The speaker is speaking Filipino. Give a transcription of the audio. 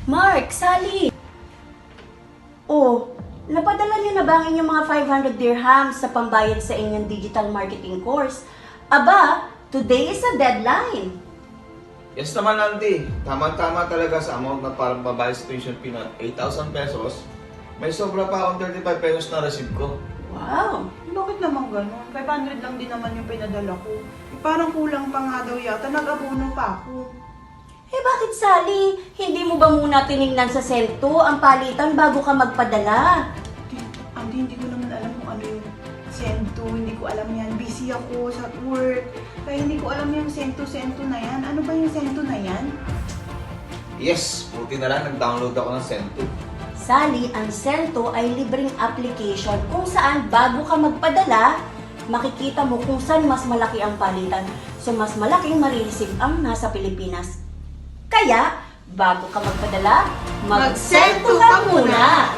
Mark, Sally! Oh, napadala niyo na ba ang inyong mga 500 dirhams sa pambayad sa inyong digital marketing course? Aba, today is a deadline. Yes naman, Auntie. Tama-tama talaga sa amount na parang babayad sa tuition fee na 8,000 pesos. May sobra pa akong 35 pesos na receive ko. Wow! Bakit naman ganun? 500 lang din naman yung pinadala ko. Parang kulang pa nga daw yata, nag-abono pa ako. Eh bakit, Sally? Hindi mo ba muna tinignan sa sento ang palitan bago ka magpadala? Auntie, hindi ko naman alam kung ano yung sento. Hindi ko alam yan. Busy ako sa work. Kaya hindi ko alam yung sento-sento na yan. Ano ba yung sento na yan? Yes, buti na lang nag-download ako ng Sento. Sally, ang Sento ay libreng application kung saan bago ka magpadala, makikita mo kung saan mas malaki ang palitan. So mas malaking marireceive ang nasa Pilipinas. Kaya, bago ka magpadala, mag-Sento ka muna!